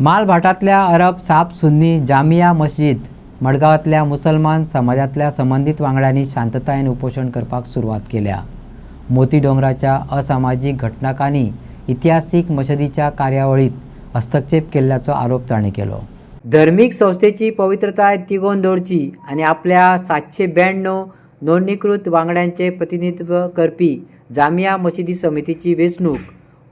मालभाटातल्या अरब साब सुन्नी जामिया मस्जिद मडगांवांतल्या मुसलमान समाजातल्या संबंधित वांगड्यांनी शांततायेन उपोषण करपाक सुरवात केल्या। मोती डोंगराच्या असामाजीक घटनांनी इतिहासीक मशिदीच्या कार्यावळीत हस्तक्षेप केल्ल्याचो आरोप ताणें केलो। धर्मीक संस्थेची पवित्रताय तिगोवन दवरची आनी आपल्या 792 नोंदणीकृत वांगड्यांचे प्रतिनिधित्व करपी जामिया मशिदी समितीची वेंचणूक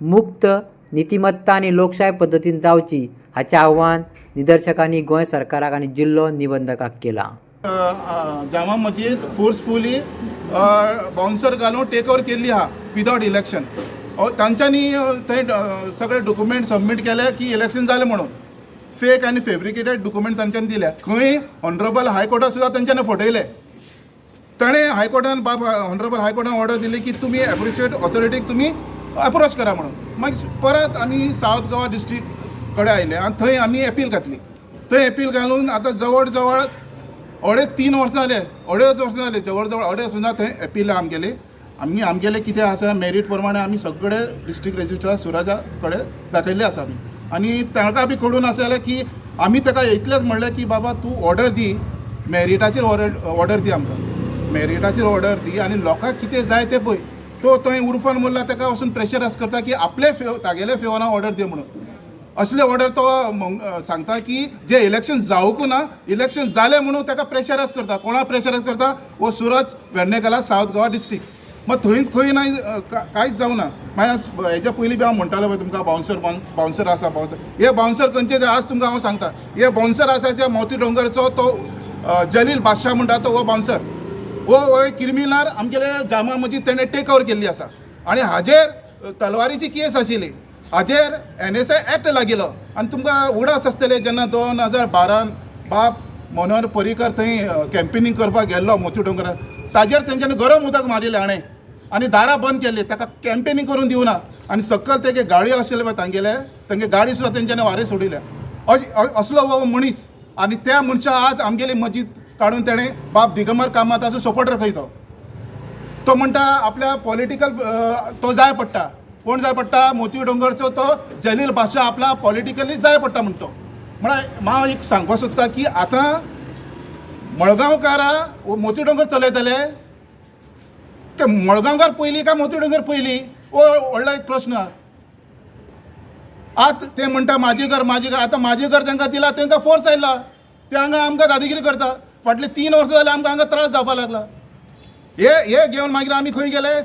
मुक्त नीतिमत्ता आनी लोकशाय पद्दतीन जावची हाचें आव्हान निदर्शकांनी गोंय सरकाराक आनी जिल्लो निबंधकाक केला। जामा मस्जिद फोर्सफुली बाउन्सर घालून टेक ओवर केल्ली आहा विदाउट इलेक्शन। तांच्यांनी थंय सगळे डॉक्युमेंट सबमीट केले की इलेक्शन जालें म्हणून फेक आनी फेब्रिकेटेड डॉक्युमेंट तांच्यांनी दिले। खंय ऑनरेबल हायकोर्टान सुद्दां तांच्यांनी फटयले। ताणें हायकोर्टान ऑनरेबल हायकोर्टान ऑर्डर दिली की तुमी एप्रिशिएट ऑथॉरिटीक तुमी अप्रोच करा म्हणून। मागीर परत आमी सावथ गोवा डिस्ट्रिक्ट कडेन आयले आनी थंय आमी एपील घातली। थंय एपील घालून आतां जवळ जवळ 2.5-3 वर्सां जाले, 2.5 वर्सां जाले, जवळ जवळ 2.5 वर्सां थंय एपील आमगेले आमगेले कितें आसा मेरीट प्रमाणे आमी सगळे डिस्ट्रिक्ट रजिस्ट्रार सुराजा कडेन दाखयल्ले आसा आमी। आनी तांकां बी कळून आसलें की आमी ताका इतलेंच म्हणलें की बाबा तूं ऑर्डर दी, मेरिटाचेर ऑर्डर दी, आमकां मेरिटाचेर ऑर्डर दी आनी लोकांक कितें जाय तें पळय। तो थंय उर्फान म्हणला ताका वचून प्रेशरायज करता की आपले तागेले फेवरान ऑर्डर दी म्हणून। असले ऑर्डर तो सांगता की जे इलेक्शन जावंक ना, इलेक्शन जालें म्हणून ताका प्रेशरायज करता। कोणाक प्रेशरायज करता? वो सूरज वेर्णेकाला सावथ गोवा डिस्ट्रिक्ट। मग थंय खंय ना कांयच जावना। मागीर हेच्या पयलीं बी हांव म्हणटालो पळय तुमकां बाउन्सर आसा बाउन्सर। हे बाउन्सर खंयचे ते आज तुमकां हांव सांगता। हे बाउन्सर आसा जे मोती डोंगरचो तो जलील बादशाह म्हणटा तो हो बाउन्सर। वो क्रिमिनल आमगेले जामा मस्जिद तेणें टेक ओवर केल्ली आसा आनी हाजेर तलवारीची केस आशिल्ली। हाजेर NSA एक्ट लागिल्लो आनी तुमकां उडास आसतले जेन्ना 2012 बाब मनोहर पर्रीकर थंय कॅम्पेनींग करपाक गेल्लो मोती डोंगरार, ताजेर तेंच्यांनी गरम उदक मारिल्लें हाणें आनी दारां बंद केल्ली, ताका कॅम्पेनींग करून दिवना आनी सकयल तेगे गाडयो आशिल्ले पळय तांगे गाडी सुद्दां तेंच्यांनी वारें सोडिल्या। असलो हो मनीस आनी त्या मनशा आज आमगेली मस्जिद काडून तेणें बाब दिगंबर कामताचो सपोर्टर खंय तो म्हणटा आपल्या पॉलिटिकल तो जाय पडटा। कोण जाय पडटा? मोती डोंगरचो तो जलील बादशाह आपला पॉलिटिकली जाय पडटा म्हणटा। म्हळ्यार हांव एक सांगपाक सोदता की आतां मडगांवकारां मोती डोंगर चलयतले ते मडगांवकार पयलीं काय मोती डोंगर पयलीं? हो व्हडलो एक प्रश्न आहा। आतां ते म्हणटा म्हाजें घर आतां म्हाजें घर तांकां दिलां, तांकां फोर्स आयला, ते हांगा आमकां दादागिरी करता। फाटले 3 वर्सां जाले आमकां हांगा त्रास जावपाक लागला। हे घेवन मागीर आमी खंय गेले?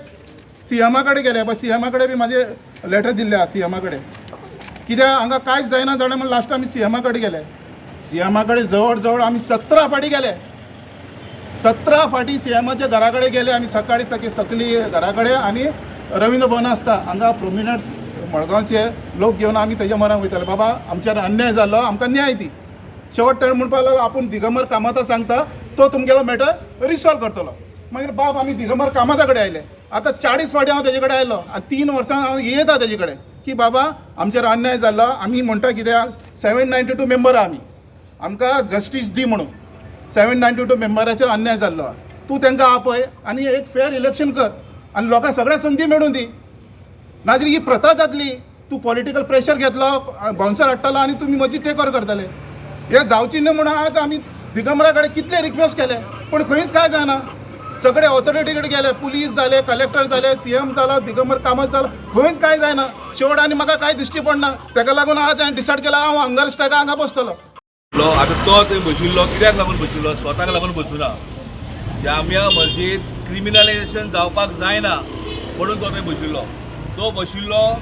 CMA कडेन गेले। बट CMA कडेन बी म्हाजें लेटर दिल्लें आहा CMA कडेन, कित्याक हांगा कांयच जायना जाणा म्हणून लास्ट आमी CMA कडेन गेले। CMA कडेन जवळ जवळ आमी 17 फाटी गेले। 17 फाटी CMAच्या घरा कडेन गेले आमी सकाळी ताकी सकली घरा कडेन आनी रवींद्र भवन आसता हांगा प्रोमिनंट मडगांवचे लोक घेवन आमी तेज्या मराक वयताले। बाबा आमच्यार अन्याय जाल्लो, आमकां न्याय दी। शेवट तेणें म्हणपाक लागलो आपूण दिगंबर कामता सांगता, तो तुमगेलो मॅटर रिसॉल्व करतलो। मागीर बाब आमी दिगंबर कामता कडेन आयले। आतां 40 फाटी हांव तेजे कडेन आयलो आनी 3 वर्सां हांव येता तेजे कडेन की बाबा आमचेर अन्याय जाल्लो। आमी म्हणटा कित्याक 792 मेंबर आहा आमी, आमकां जस्टीस दी म्हणून। 792 मेंबराचेर अन्याय जाल्लो, तूं तांकां आपय आनी एक फेअर इलेक्शन कर आनी लोकांक सगळ्या संदी मेळून दी। नाजाल्यार ही प्रथा जातली, तूं पॉलिटिकल प्रेशर घेतलो, बाउन्सर हाडटलो आनी तुमी म्हजी टेक ओवर करतले। हे जावची न्हय म्हणून आज आमी दिगंबरा कडेन कितले रिक्वेस्ट केले पूण खंयच कांय जायना। सगळे ऑथॉरिटी कडेन गेले, पुलीस जाले, कलेक्टर जाले, CM जालो, दिगंबर कामत जालो, खंयच कांय जायना। शेवट आनी म्हाका कांय दिश्टी पडना, ताका लागून आज हांवें डिसायड केला हांव हंगर स्ट्रायका हांगा बसतलो। आतां तो थंय बशिल्लो कित्याक लागून बशिल्लो? स्वताक लागून बसूना। जामिया मस्जिद क्रिमिनलायजेशन जावपाक जायना म्हणून तो थंय बशिल्लो। तो बशिल्लो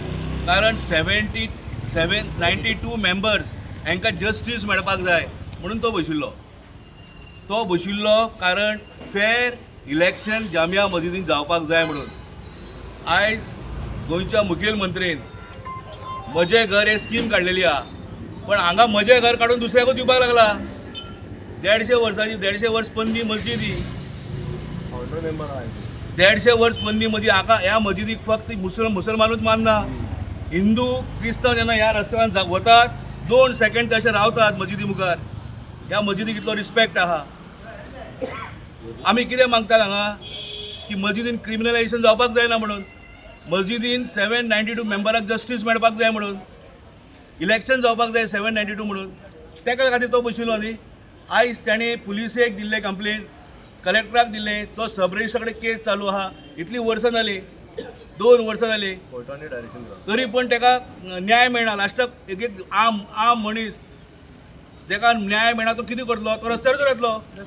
कारण 92 मेंबर्स हांकां जस्टीस मेळपाक जाय म्हणून तो बशिल्लो। तो बशिल्लो कारण फेर इलेक्शन जामिया मस्जिदीन जावपाक जाय म्हणून। आयज गोंयच्या मुखेलमंत्रीन म्हजें घर एक स्कीम काडलेली आहा, पण हांगा म्हजें घर काडून दुसऱ्याकूच दिवपाक लागला। 150 वर्स पन्नी मस्जिदी, 150 वर्स पन्नी मस्जिद। हाका ह्या मस्जिदीक फक्त मुसलमानूच मानना, हिंदू क्रिस्तांव जेन्ना ह्या रस्त्यान वतात 2 सेकंड तशें रावतात मस्जिदी मुखार। ह्या मस्जिदीक इतलो रिस्पेक्ट आहा। आमी कितें मागतात हांगा की मस्जिदीन क्रिमिनलायजेशन जावपाक जायना म्हणून, मस्जिदीन 792 मेंबराक जस्टीस मेळपाक जाय म्हणून। इलेक्शन जावपाक जाय 792 म्हणून तेका खातीर तो बशिल्लो न्ही. आयज ताणी पुलिसेक दिल्ले कंप्लेन, कलेक्टराक दिले, तो सब रजिस्ट्राकडे केस चालू आहा. इतली वर्सां जाली, 2 वर्सां जाली, तरी पण ताका न्याय मेळना. लास्टाक एक आम मनीस, ताका न्याय मेळना, तो कितें करतलो? तो रस्त्यार येतलो.